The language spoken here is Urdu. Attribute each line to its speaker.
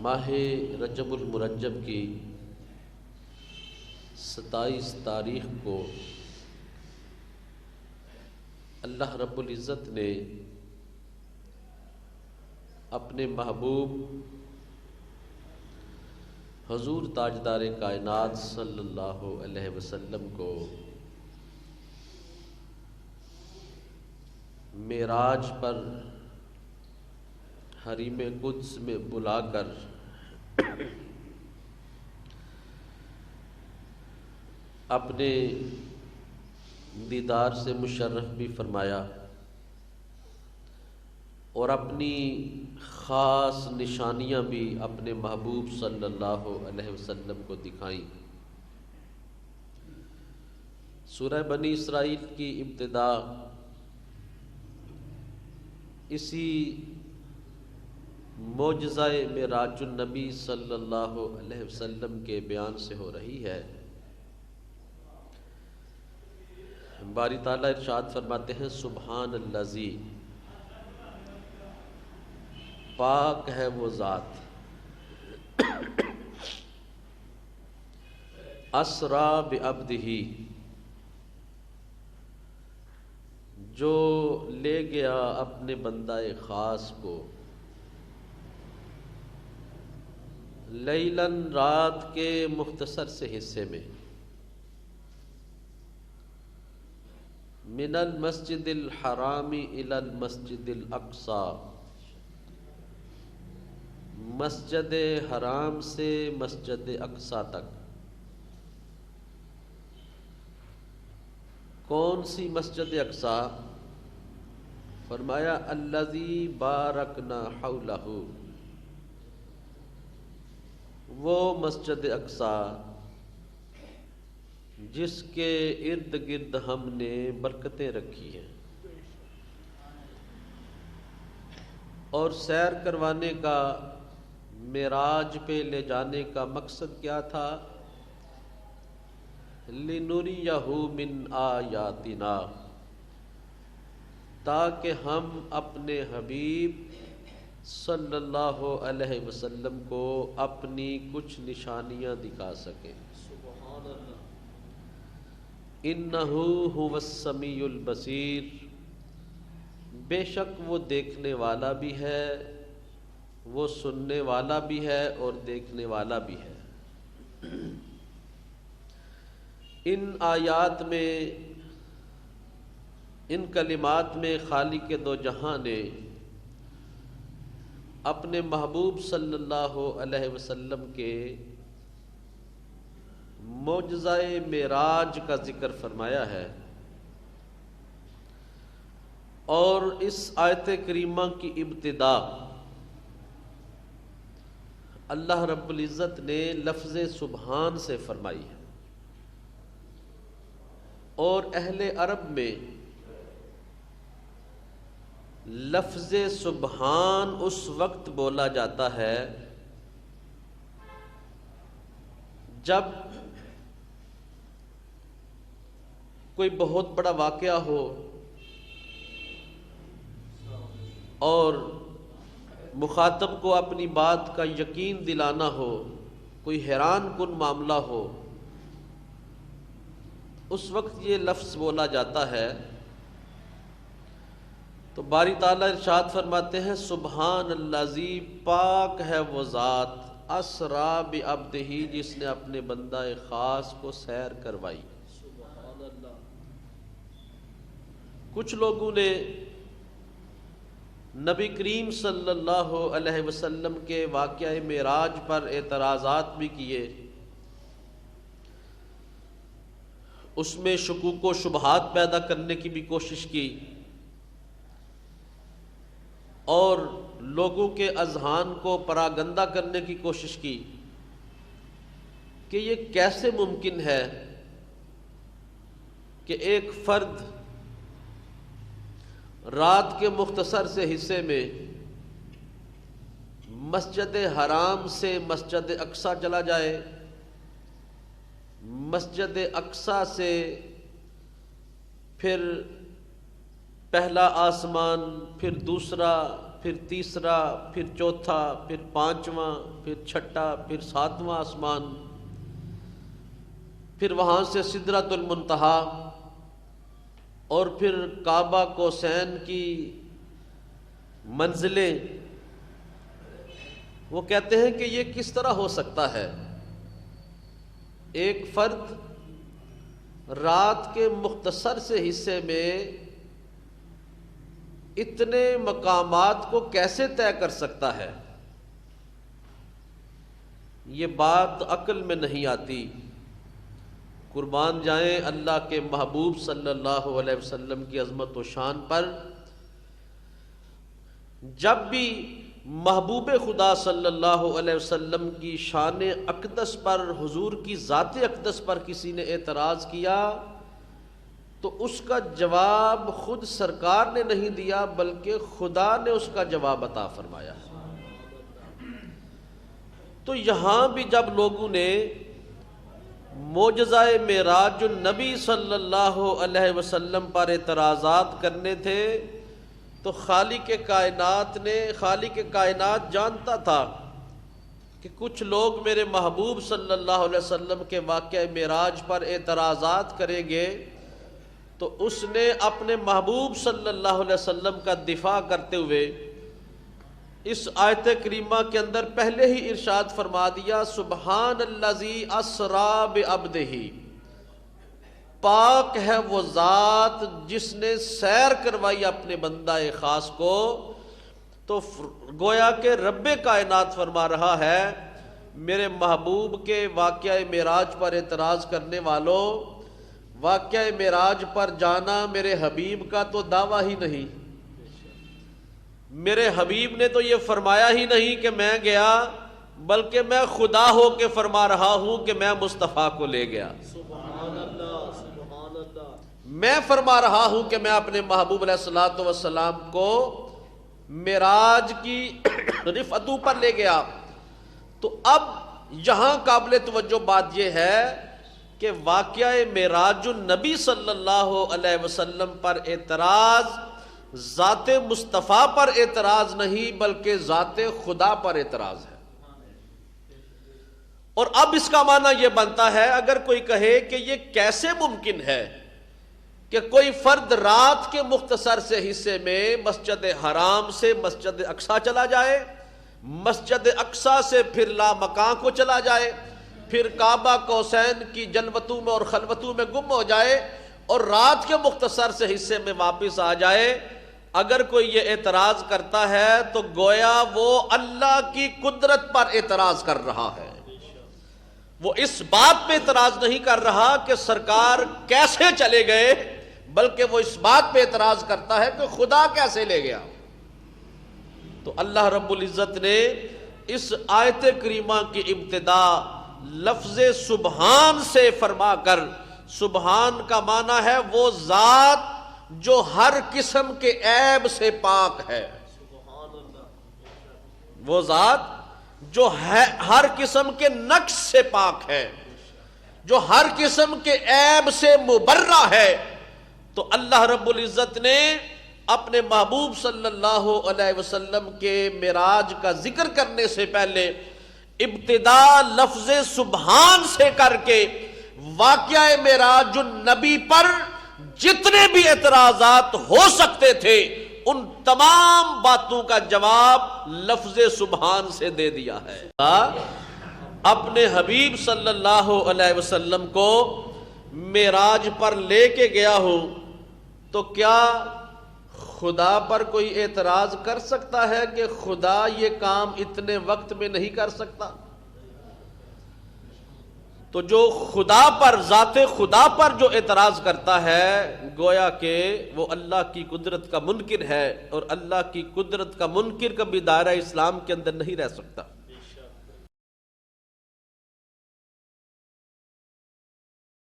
Speaker 1: ماہ رجب المرجب کی 27 تاریخ کو اللہ رب العزت نے اپنے محبوب حضور تاجدار کائنات صلی اللہ علیہ وسلم کو معراج پر حریم قدس میں بلا کر اپنے دیدار سے مشرف بھی فرمایا اور اپنی خاص نشانیاں بھی اپنے محبوب صلی اللہ علیہ وسلم کو دکھائیں۔ سورہ بنی اسرائیل کی ابتدا اسی معجزہ معراج النبی صلی اللہ علیہ وسلم کے بیان سے ہو رہی ہے۔ باری تعالیٰ ارشاد فرماتے ہیں سبحان الذی، پاک ہے وہ ذات، اسریٰ بعبدہ، جو لے گیا اپنے بندہ خاص کو، لیلاً، رات کے مختصر سے حصے میں، من المسجد الحرام الی المسجد الاقصی، مسجد حرام سے مسجد اقصی تک۔ کون سی مسجد اقصی؟ فرمایا الذی بارکنا حولہ، وہ مسجد اقصی جس کے ارد گرد ہم نے برکتیں رکھی ہیں۔ اور سیر کروانے کا، معراج پہ لے جانے کا مقصد کیا تھا؟ لِنُرِيَهُ مِنْ آیاتنا، تاکہ ہم اپنے حبیب صلی اللہ علیہ وسلم کو اپنی کچھ نشانیاں دکھا سکیں۔ سبحان اللہ۔ اِنَّهُ هُوَ السَّمِيعُ الْبَصِيرُ، بے شک وہ دیکھنے والا بھی ہے، وہ سننے والا بھی ہے اور دیکھنے والا بھی ہے۔ ان آیات میں، ان کلمات میں خالق دو جہاں نے اپنے محبوب صلی اللہ علیہ وسلم کے معجزہ معراج کا ذکر فرمایا ہے، اور اس آیت کریمہ کی ابتدا اللہ رب العزت نے لفظ سبحان سے فرمائی ہے۔ اور اہل عرب میں لفظ سبحان اس وقت بولا جاتا ہے جب کوئی بہت بڑا واقعہ ہو اور مخاطب کو اپنی بات کا یقین دلانا ہو، کوئی حیران کن معاملہ ہو، اس وقت یہ لفظ بولا جاتا ہے۔ تو باری تعالیٰ ارشاد فرماتے ہیں سبحان الذی، پاک ہے وہ ذات، اسریٰ بعبدہ، جس نے اپنے بندہ خاص کو سیر کروائی۔ سبحان اللہ۔ کچھ لوگوں نے نبی کریم صلی اللہ علیہ وسلم کے واقعہ معراج پر اعتراضات بھی کیے، اس میں شکوک و شبہات پیدا کرنے کی بھی کوشش کی، اور لوگوں کے اذہان کو پراگندہ کرنے کی کوشش کی کہ یہ کیسے ممکن ہے کہ ایک فرد رات کے مختصر سے حصے میں مسجد حرام سے مسجد اقصی چلا جائے، مسجد اقصی سے پھر پہلا آسمان، پھر دوسرا، پھر تیسرا، پھر چوتھا، پھر پانچواں، پھر چھٹا، پھر ساتواں آسمان، پھر وہاں سے سدرۃ المنتہا، اور پھر کعبہ قوسین کی منزلیں۔ وہ کہتے ہیں کہ یہ کس طرح ہو سکتا ہے؟ ایک فرد رات کے مختصر سے حصے میں اتنے مقامات کو کیسے طے کر سکتا ہے؟ یہ بات عقل میں نہیں آتی۔ قربان جائیں اللہ کے محبوب صلی اللہ علیہ وسلم کی عظمت و شان پر۔ جب بھی محبوب خدا صلی اللہ علیہ وسلم کی شان اقدس پر، حضور کی ذات اقدس پر کسی نے اعتراض کیا تو اس کا جواب خود سرکار نے نہیں دیا بلکہ خدا نے اس کا جواب عطا فرمایا۔ تو یہاں بھی جب لوگوں نے معجزہ معراج النبی صلی اللہ علیہ وسلم پر اعتراضات کرنے تھے تو خالق کائنات جانتا تھا کہ کچھ لوگ میرے محبوب صلی اللہ علیہ وسلم کے واقعہ معراج پر اعتراضات کریں گے، تو اس نے اپنے محبوب صلی اللہ علیہ وسلم کا دفاع کرتے ہوئے اس آیت کریمہ کے اندر پہلے ہی ارشاد فرما دیا، سبحان الذی اسری بعبدہ، پاک ہے وہ ذات جس نے سیر کروائی اپنے بندہ خاص کو۔ تو گویا کہ رب کائنات فرما رہا ہے، میرے محبوب کے واقعہ معراج پر اعتراض کرنے والوں، واقعہ معراج پر جانا میرے حبیب کا تو دعویٰ ہی نہیں۔ میرے حبیب نے تو یہ فرمایا ہی نہیں کہ میں گیا، بلکہ میں خدا ہو کے فرما رہا ہوں کہ میں مصطفیٰ کو لے گیا۔ سبحان اللہ، سبحان اللہ۔ میں فرما رہا ہوں کہ میں اپنے محبوب علیہ الصلوۃ والسلام کو معراج کی رفعتوں پر لے گیا۔ تو اب یہاں قابل توجہ بات یہ ہے کہ واقعہ معراج النبی صلی اللہ علیہ وسلم پر اعتراض ذات مصطفیٰ پر اعتراض نہیں بلکہ ذات خدا پر اعتراض ہے۔ اور اب اس کا معنی یہ بنتا ہے، اگر کوئی کہے کہ یہ کیسے ممکن ہے کہ کوئی فرد رات کے مختصر سے حصے میں مسجد حرام سے مسجد اقصیٰ چلا جائے، مسجد اقصیٰ سے پھر لامکاں کو چلا جائے، پھر کعبہ قوسین کی جلوتوں میں اور خلوتوں میں گم ہو جائے اور رات کے مختصر سے حصے میں واپس آ جائے۔ اگر کوئی یہ اعتراض کرتا ہے تو گویا وہ اللہ کی قدرت پر اعتراض کر رہا ہے۔ وہ اس بات پہ اعتراض نہیں کر رہا کہ سرکار کیسے چلے گئے، بلکہ وہ اس بات پہ اعتراض کرتا ہے کہ خدا کیسے لے گیا۔ تو اللہ رب العزت نے اس آیت کریمہ کی ابتدا لفظ سبحان سے فرما کر، سبحان کا معنی ہے وہ ذات جو ہر قسم کے عیب سے پاک ہے، وہ ذات جو ہر قسم کے نقص سے پاک ہے، جو ہر قسم کے عیب سے مبرہ ہے۔ تو اللہ رب العزت نے اپنے محبوب صلی اللہ علیہ وسلم کے معراج کا ذکر کرنے سے پہلے ابتدا لفظ سبحان سے کر کے واقعہ معراج النبی پر جتنے بھی اعتراضات ہو سکتے تھے ان تمام باتوں کا جواب لفظ سبحان سے دے دیا ہے۔ اپنے حبیب صلی اللہ علیہ وسلم کو معراج پر لے کے گیا ہوں تو کیا خدا پر کوئی اعتراض کر سکتا ہے کہ خدا یہ کام اتنے وقت میں نہیں کر سکتا؟ تو جو خدا پر، ذات خدا پر جو اعتراض کرتا ہے گویا کہ وہ اللہ کی قدرت کا منکر ہے، اور اللہ کی قدرت کا منکر کبھی دائرہ اسلام کے اندر نہیں رہ سکتا۔